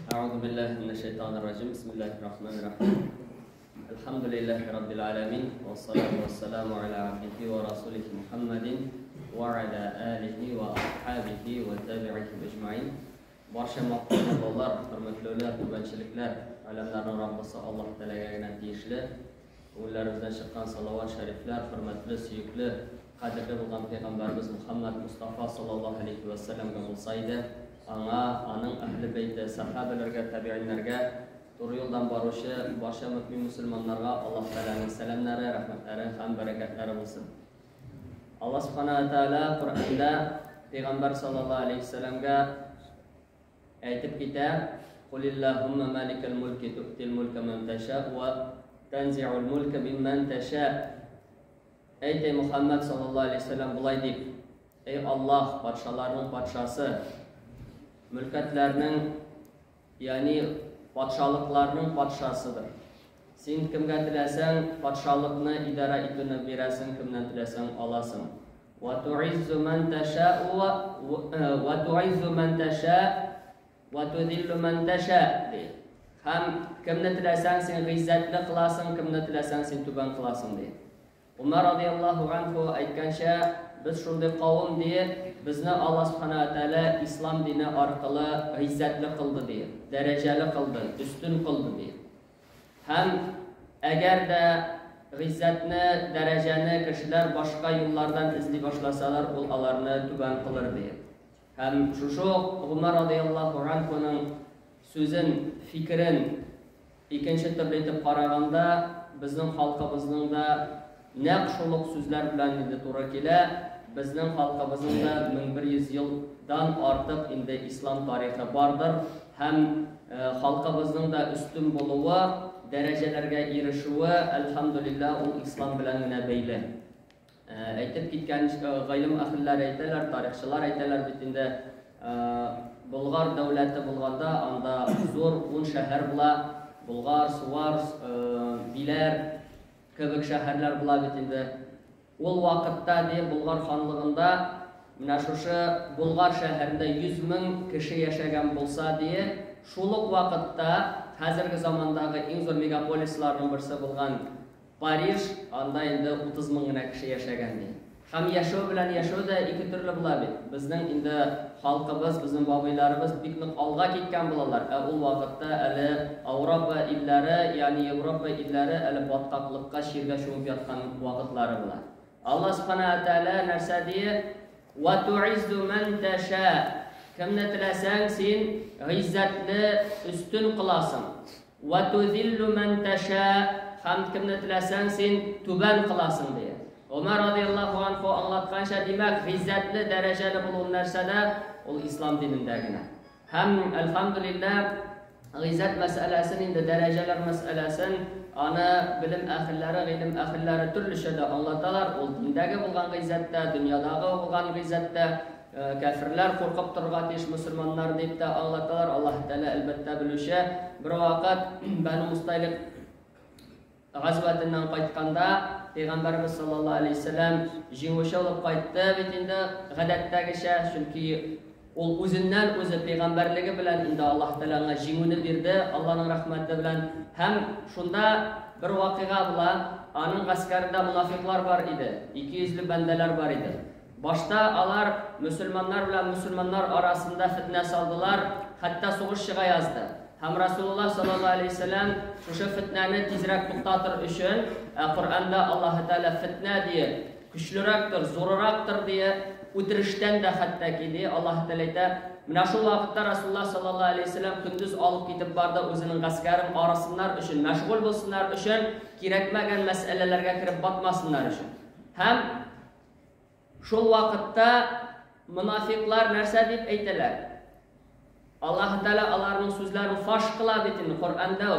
أعوذ بالله من الشيطان الرجيم. بسم الله الرحمن الرحيم. الحمد لله رب العالمين والصلاة والسلام على عبده ورسوله محمد وعلى آله وأصحابه وتابعيه أجمعين. Barcha maqtovlar, hurmatlilar, tubanchiliklar, alamlarning Robbisi Alloh taologa tegishli. Ulardan chiqqan salovat shariflar, hurmatli, suyukli, qadrli bo'lgan payg'ambarimiz Muhammad Mustafa sallallohu alayhi va sallamga bo'lsaydi, anga, aning ahli bayti, sahobalarga, tabi'inlarga, to'g'ri yo'ldan boruvchi barcha mu'min musulmonlarga Alloh taoloning salamlari, rahmatlari ham barakatlari bo'lsin. Alloh subhanahu va taolo Qur'onda payg'ambar sallallohu alayhi vasallamga aytib ketadi: "Qulillahumma malikal mulki tu'til mulka man tasha va tanzi'ul mulka mimman tasha." Ey Muhammad sallallohu alayhi vasallam bulay deb: "Ey Alloh, podsholarning podshasi, mulkatlarning, ya'ni podsholiklarning podshosidir. Sen kimga tilasang podsholikni idora etini berasan, kimdan tilasang olasan. Va tu'izzu man tasha va tu'izzu man tasha va tudillu man tasha." Ham kimni tilasang sen izzatli qilasan, kimni tilasang sen tuban qilasan deydi. Umar radhiyallohu anhu aytgancha, biz shunday qavm deydi, bizni Alloh subhanahu va taolo islom dini orqali izzatli qildi deydi, darajali qildi, ustun qildi deydi. Ham agarda izzatni, darajani kishilar boshqa yo'llardan izlay boshlasalar, ularni tuban qilar deydi. Ham shu Umar radhiyallohu anhuning so'zin, fikrin ikkinchi turli etib qaraganda, bizning xalqimizning da naq shuluq so'zlar bilan endi to'g'ri kela, bizning xalqimizning da 1100 yildan ortiq endi islom tarixi bordir. Ham xalqimizning da ustun bo'luvi, darajalarga erishuvi alhamdulillah u islom bilangina beyli. Aytib ketgan g'aylim ahillari aytadilar, tarixchilar aytadilar, bitinde Bulg'ar davlati bo'lganda, unda zo'r 10 shahar bilan Bulg'ar, Suvar, Bilar kabi shaharlar bilan bitinde. Ol vaqtda de Bulg'ar xonlig'ida mana shu Bulg'ar shaharida 100 ming kishi yashagan bo'lsa de, shuluq vaqtda hozirgi zamondagi eng zo'r megapolislarning birisi bo'lgan Parij, unda endi 30 mingna kishi yashagan deydi. Ham yashav bilan yashowda ikki turli bo'ladi. Bizning endi xalqimiz, bizning boboylarimiz biqniq olg'a ketgan bo'lar. U vaqtda hali Avropa illari, ya'ni Yevropa illari hali botqoqlikqa shirga sho'ngib yotgan vaqtlari bilan. Alloh subhanahu va taolo narsa deydi: "Va tu'izzu man tasha." Kimni tilasang sen izzatli, ustun qilasan. "Va tudillu man tasha." Ham kimni tilasang sen tuban qilasan deydi. Umar radhiyallohu anhu anlatgancha, demak, izzatli, darajali bo'lgan narsada ul islom dinidagina. Ham alhamdulillah izzat masalasini, endi darajalar masalasini ana bilim ahillari, ilm ahillari turlishada anlatadilar. Ul dindagi bo'lgan izzatda, dunyodagi bo'lgan izzatda kafirlar qo'rqib turgan ish musulmonlar deb de anlatadilar. Alloh taolo albatta bilishi. Bir vaqt Banu Mustaliq g'azvatidan qaytganda Peygamberimiz sallallohu alayhi vasallam jing'usha olib qaytdi. Bitinde g'adatdagicha, chunki ol o'zidan o'zi payg'ambarligi bilan endi Alloh taologa jing'uni berdi, Allohning rahmati bilan. Ham shunda bir voqea bilan aning askarida munofiqlar bor edi, 200 li bandalar bor edi. Boshda ular musulmonlar bilan musulmonlar orasida fitna soldilar, hatto sug'ish chiqa yozdi. Ham Rasululloh sallallohu alayhi vasallam shu fitnani tezroq to'xtatir uchun Qur'onda Alloh taolo fitna deya kuchliroqdir, zo'rroqdir deya o'tirishdan da hattoki deya Alloh taolo aytadi. Mana shu vaqtda Rasululloh sallallohu alayhi vasallam kunduz olib ketib bordi, o'zining askarini orasinlar uchun, mashg'ul bo'lsinlar uchun, kerakmagan masalalarga kirib botmasinlar uchun. Ham shu vaqtda munofiqlar narsa deb aytdilar. Alloh taolo ularning so'zlarini fosh qilib bitini Qur'onda.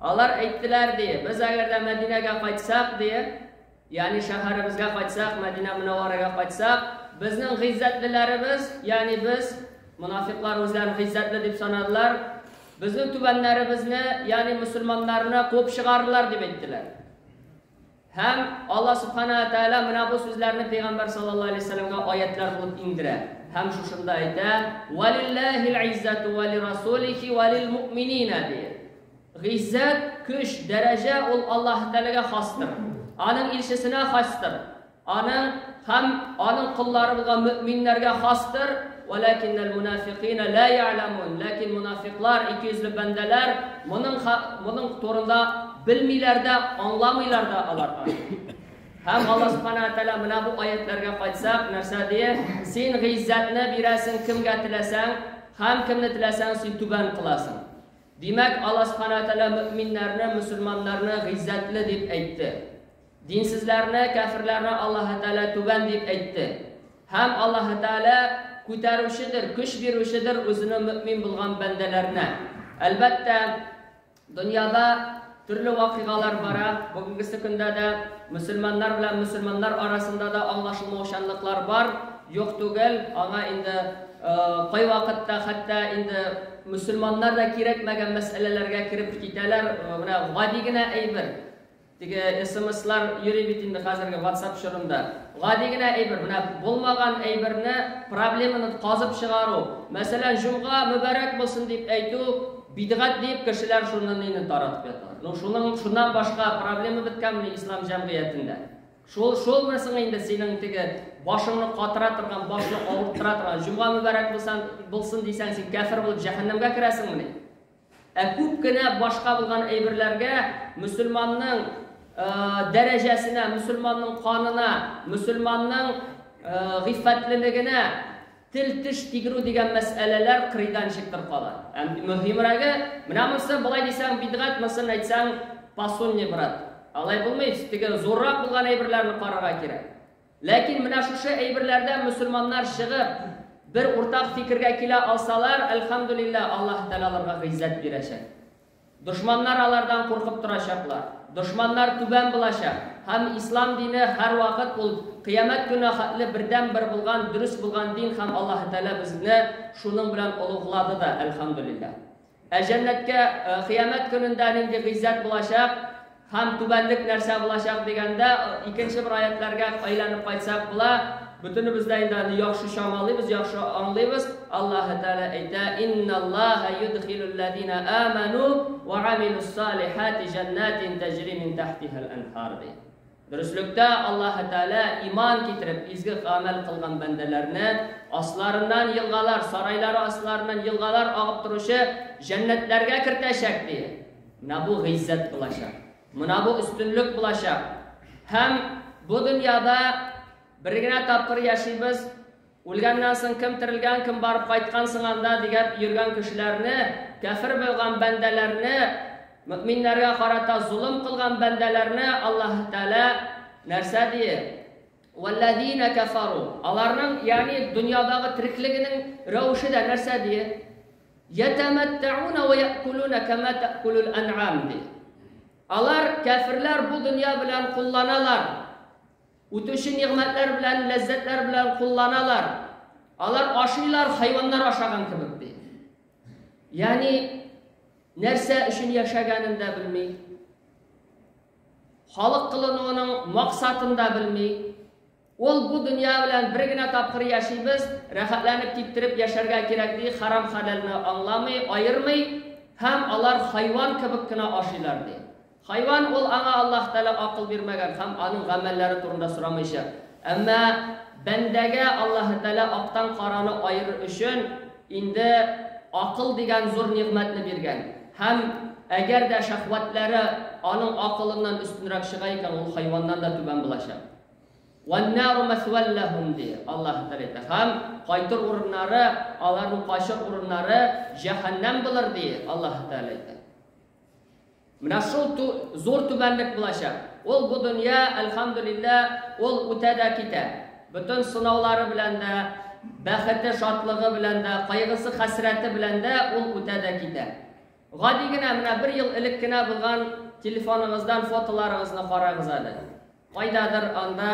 Ular aytdilar deya, biz agarda Madinaga qaytsak deya, ya'ni shaharimizga qaytsak, Madina Munawvaraga qaytsak, bizning izzatlilarimiz, ya'ni biz munofiqlar o'zlarini izzatli deb sanadilar, bizning tubanlarimizni, ya'ni musulmonlarni qo'yib chiqardilar deb aytdilar. Ham Alloh subhanahu va taolo mana bu so'zlarni payg'ambar sallallohu alayhi vasallamga oyatlar bo'lib indiradi. Һәм шушында әйтә: "Валиллахил иzzatu ва лирасулихи ва лилмуъминина" диye. Гыйззат, көч, дәрәҗә ул Аллаһ Тәгаләгә хастыр. Аның илчесенә хастыр. Аның куллары булган мөэминнәргә хастыр. Валакиннал мунафиқина ла я'ламун. Ләкин мунафиклар, икейүзле бәндәләр моның турында белмиләр дә, аңламыйлар да алар. Һәм Аллаһ Субханаһу ва Тәгалә менә бу аятларга кайтсак, нәрсә дия? Син гыйззатны бирәсең кемгә теләсәң, һәм кемне теләсәң син түбән кыласың. Димәк, Аллаһ Субханаһу ва Тәгалә мөэминнәрне, мусульманнарны гыйззатлы дип әйтте. Динсезләрне, кафирларны Аллаһ Тәгалә түбән дип әйтте. Һәм Аллаһ Тәгалә күтәрүчедер, көч бирүчедер үзенең мөэмин булган бәндәләренә. Әлбәттә, дөньяда төрле вакыйгалар бара. Бүгенге көндә дә мусульманнар белән мусульманнар арасында да аңлашылмаучанлыклар бар. Юк түгел, аңа инде кай вакытта хәтта инде мусульманнар да кирәкмәгән мәсьәләләргә кирип китәләр. Менә гади генә әйбер. Теге SMS-лар йөри бит инде хәзерге WhatsApp шурында. Гади генә әйбер, менә булмаган әйберне, проблеманы казып чыгару. Мәсәлән, җумга мөбарәк булсын дип әйтү, бидгат дип кешеләр шуны таратып яталар. Шуннан башка проблема биткәнме ислам җәмгыятендә? Шул берсен инде синең теге башыңны катыра торган, башны авыртыра торган, җумга мөбарәк булсын дисәң, син кафир булып җәһәннәмгә керәсеңме? Күп кенә башка булган әйберләргә мусульманның дәрәҗәсенә, мусульманның канына, мусульманның гыйффәтлелегенә тел тиш тигерү дигән мәсьәләләр кырыйдан чыктыр кала. Мөһимрәге, менә монсы булай дисәң бидгат, мосын әйтсәң пасунни брат. Алай булмый, теге зуррак булган әйберләрне карарга кирәк. Ләкин менә шушы әйберләрдә мусульманнар чыгып, бер уртак фикергә килә алсалар, әлхәмдүлилләh, Аллаһ Тәгаләләргә гыйззат бирәчәк. Душманнар алардан куркып торачаклар. Душманнар түбән булачак. Һәм ислам дине һәр вакыт ул кыямәт көне хәтле бердән бер булган, дөрес булган дин һәм Аллаһ Тәгалә безне шуның белән улуглады да, әлхәмдүлилләh. Җәннәткә кыямәт көнендә нинди гыйззат булачак һәм түбәнлек нәрсә булачак дигәндә икенче бер аятларга айланып кайтсак була. Bütünübüzdə indi yaxşı şamalıyız, yaxşı anlayırız. Allah Teala aytdı: "İnnallaha yudkhilul-ladina amanu ve amilussalihati jannatin tajri min tahtihal anhar." Dürüstlükdə Allah Teala iman getirib izgi amal qilgan bandalarni aslarından yılğalar, sarayları aslarından yılğalar ağıp turuşu jannatlarga kiritacak diye. Mana bu g'izzat bo'lacak. Mana bu üstünlük bo'lacak. Hem bu dünyada birgina tapqir yashaymiz. O'lgandan so'ng kim tirilgan, kim borib qaytgan singanda degan yurgan kishilarni, kafir bo'lgan bandalarni, mu'minlarga qarata zulm qilgan bandalarni Alloh taolo narsa deydi. Vallazina kafaru. Ularning, ya'ni dunyodagi tirikligining ravishida narsa deydi. Yatamatta'una va ya'kuluna kama ta'kulul an'am deydi. Ular kafirlar bu dunyo bilan qullanalar. O'tuşu nimetler bilan, lezzetler bilan kullanalar. Alar aşıylar, hayvanlar aşagan kibib deydi. Yani nerse üçün yaşaganını da bilmey. Halık kılınığının maksatını da bilmey. Ol bu dünya bilan birgina tapqir yaşaymiz, rahatlanıp kettirip yaşarga kerak deydi, haram halalni anglamay, ayırmay, hem alar hayvan kibibgina aşıylar deydi. Hayvan ol ana Allah Teala akıl vermegen, hem anın gamelleri turunda soramayşa. Ama bendege Allah Teala aktan qaranı ayırır üçün indi akıl degen zor nimetini bergen. Hem eğer de şahvatları anın akılından üstünrak çıgayken ol hayvandan da tüben bulaşa. وَالنَّارُ مَثْوَلْ لَهُمْ diye Allah Teala. Hem qaytır urunları, aların qaşır urunları cehennem bulur diye Allah Teala. Mana shu zo'r tubanlik bo'lacak. Ol bu dunyo alhamdulillah ol o'tada ketadi. Butun sinovlari bilan da, baxti, shodligi bilan da, qayg'isi, hasrati bilan da ol o'tada ketadi. G'odigina mana 1 yil ilikkina bo'lgan telefoningizdan fotolaringizni qarag'izadi. Qaydadir anda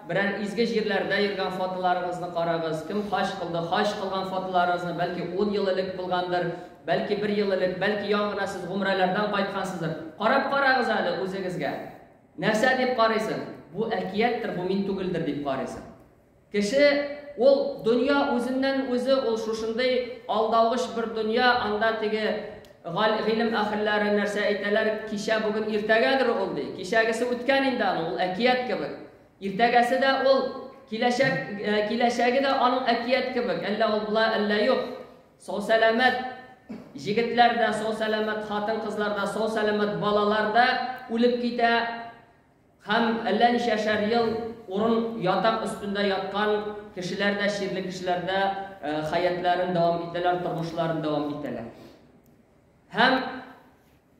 biror izgi yerlarda yurgan fotolaringizni qarag'iz. Kim xosh qildi, xosh qilgan fotolaringizni balki 10 yil ilik bo'lgandir. Belki 1 yıl ilik, belki yong'ina siz umralardan qaytgansizdir. Qarab qarag'izadi o'zingizga. Narsa deb qaraysiz. Bu akiyatdir, bu men tugildir deb qaraysiz. Kishi ул дөнья үзеннән үзе ул шушындай алдаугыч бер дөнья, анда теге гыйлем әһелләре нәрсә әйтәләр, кичә бүген иртәгәдер ул ди. Кичәгесе үткән инде ул әкият кебек. Иртәгәсе дә ул киләчәге дә аның әкият кебек. Әллә ул була, әллә юк. Сау сәламәт җегетләр дә, сау сәламәт хатын-кызлар да, сау сәламәт балалар да үлеп китә. Һәм әллә ничәшәр ел урын ятак өстендә яткан кешеләр дә, ширле кешеләр дә хәятларын дәвам итәләр, тормышларын дәвам итәләр. Һәм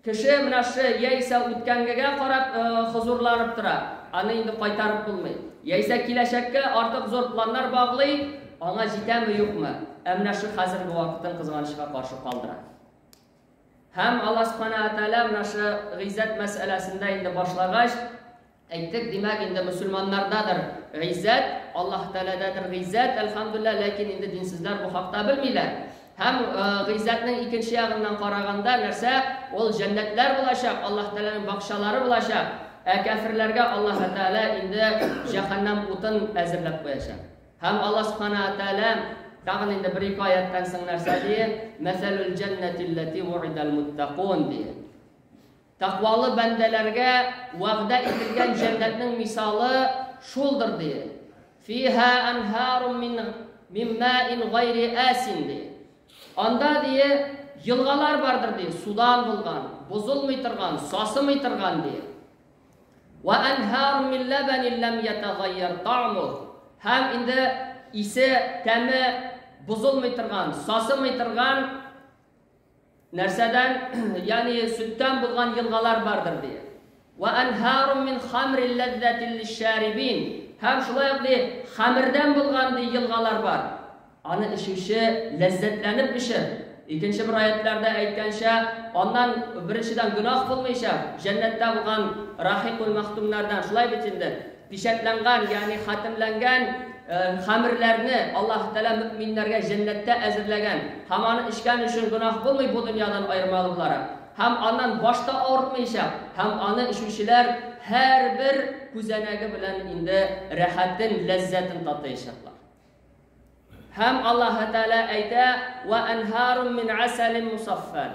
кеше менә шу яисә үткәнгегә карап хузурланып тора. Аны инде кайтарып булмый. Яисә киләчәккә артык зур планнар баглый, аңа җитәме юкмы? Менә шу хәзерге вакытын кызганычка каршы калдыра. Һәм Аллаһ Субханаһу ва Тааля менә шу гыйззәт мәсьәләсендә инде башлагач әйттек, димәк инде мөселманнардадыр гыйззәт, Аллаһ Таалададыр гыйззәт, әлхәмдүлилләh, ләкин инде динсезләр бу хакта белмиләр. Һәм гыйззәтнең икенче ягыннан караганда нәрсә? Ул җәннәтләр булачак, Аллаһ Тааладың бакчалары булачак. Кафирләргә Аллаһ Таала инде җәһәннәм утын әзерләп куячак. Һәм Аллаһ Субханаһу ва Тааля тагын инде бер ике аяттан соң нәрсә ди? Мәсәлүл җәннәти ллати вуидал муттақун ди. Тақвалы бәндәләргә вәгъдә ителгән җәннәтнең мисалы шулдыр ди. Фиһа анһарун мин маин гайри асин ди. Анда ди елгалар бардыр ди, судан булган, бузылмый торган, сасымый торган ди. Ва анһарун мин лабанин лам ятагайяр таъму. Һәм инде исе, тәме бузылмый торган, сасымый торган нәрсәдән, ягъни сөттән булган елгалар бардыр ди. Ва анһарун мин хамрин лаззатин лишшарибин. Һәм шулай ук ди, хамирдан булган ди елгалар бар. Аны ишүче ләззәтләнеп ишер. Икенче бер аятларда әйткәнчә, аннан беренчедән гүнах булмыйча, җәннәттә булган рахикул махтумнардан, шулай бит инде, пишәтләнгән, ягъни хатимләнгән хамирләрне Аллаһ Таала мөэминнәргә җәннәттә әзерләгән. Һәм аны ишкән өчен гүнах булмый бу дөньядан аермалы буларак. Һәм аннан башта авыртмыйча, һәм аны ишүчеләр һәр бер күзәнәге белән инде рәхәтен, ләззәтен татыячаклар. Һәм Аллаһ Таала әйтә: "Ва анһарун мин асалин мусаффа."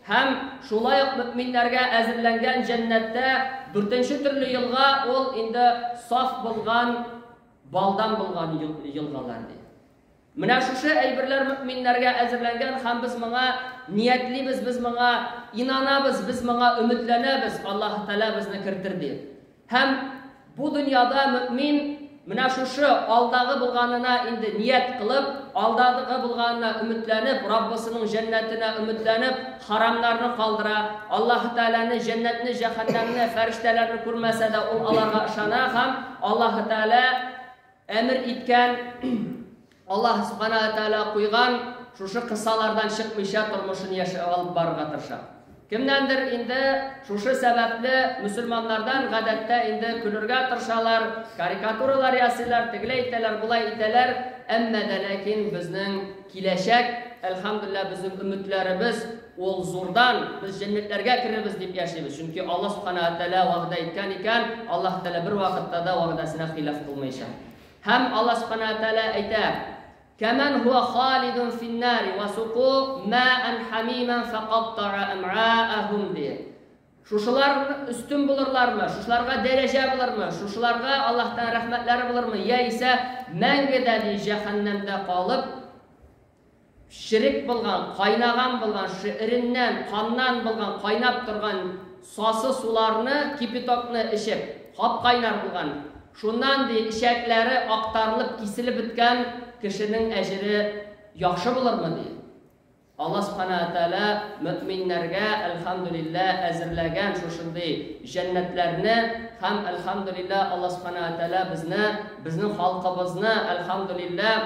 Һәм шулай ук мөэминнәргә әзерләнгән җәннәттә дүртенче төрле елга ул инде саф булган, балдан булган елгалар ди. Менә шушы әйберләр мөэминнәргә әзерләнгән һәм без моңа ниятлибез, без моңа инанабыз, без моңа өметләнәбез. Аллаһ Таала безне кертер ди. Һәм бу дөньяда мөэмин менә шушы алдагы булганына инде ният кылып, алдагы булганына өметләнеп, Раббысының җәннәтенә өметләнеп, харамнарны калдыра, Аллаһ Тааланы, җәннәтне, җәһәннәмне, фәрештәләрне күрмәсә дә ул аларга ышана һәм Аллаһ Таала әмер иткән, Аллаһ Субханаһу ва Тааля куйган шушы кысалардан чыкмыйча тормышын яшәп алып барырга тырыша. Кемнәндер инде шушы сәбәпле мөселманнардан гадәттә инде көлергә тырышалар, карикатуралар ясыйлар, тегеләй итәләр, булай итәләр, әмма дә ләкин безнең киләчәк, әлхәмдүлилләh, безнең өметләребез ул зурдан, без җәннәтләргә керербез дип яшибез. Чөнки Аллаһ Субханаһу ва Тааля вәгъдә иткән икән, Аллаһ Таала бер вакытта да вәгъдәсенә хилаф кылмыйча. Һәм Аллаһ Субханаһу ва Тааля әйтә: كمن هو خالد في النار وسقوا ماء حميما فقطع أمعاءهم diye. Şuşular üstün bulurlarmı? Şuşlarga derece bulurmu? Şuşlarga Allah'tan rahmetleri bulurmu? Ya ise мәңгедәди cehennemde kalıp şirik bulgan, kaynagan bulgan, şiirinden, kandan bulgan, kaynap durgan sası sularını, kipitokны içip, hap kaynar bulgan. Şundan diye işekleri aktarılıp, kisilip bitken kişinin ecri yaxşı bulurmu diye. Allah Subhanahu wa Taala müminlerge elhamdülillah ezirlegen şuşunday cennetlerini hem elhamdülillah Allah Subhanahu wa Taala bizning halkımızını elhamdülillah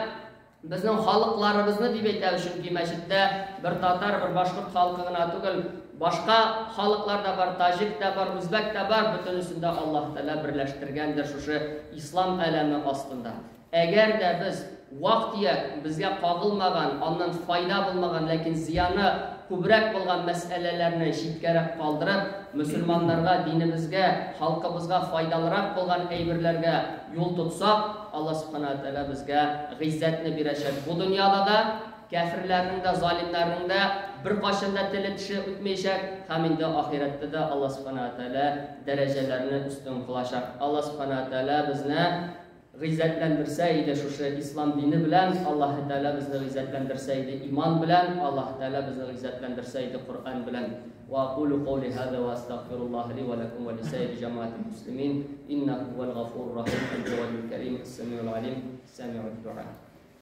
bizning halklarımızını deb aytamiz. Chunki masjidda bir tatar, bir boshqa xalqigina tugul, boshqa xalqlar da bor, tojik da bor, o'zbek da bor, butunisida Alloh taolo birlashtirgandir shu islom alami ostida. Agar da biz vaqtiga bizga qog'ilmagan, ondan foyda bo'lmagan, lekin ziyoni ko'proq bo'lgan masalalarni chetkara qoldirib, musulmonlarga, dinimizga, xalqimizga foydaliroq bo'lgan ayberlarga yo'l tutsak, Allah subhanahu taala bizga g'izzatni berashadi. Bu dunyoda da kafirlarning da zolimlarning da bir qashında tili tishi o'tmayshak, hamda oxiratda da Allah subhanahu taala darajalarini ustun qilashaq. Allah subhanahu taala bizni g'izzatlantirsaydi shu islom dini bilan, Alloh taala bizni g'izzatlantirsaydi iymon bilan, Alloh taala bizni g'izzatlantirsaydi Qur'on bilan. وأقول قولي هذا وأستغفر الله لي ولكم ولسائر جماعة المسلمين إنه هو الغفور الرحيم الجواد الكريم السميع العليم سامع الدعاء.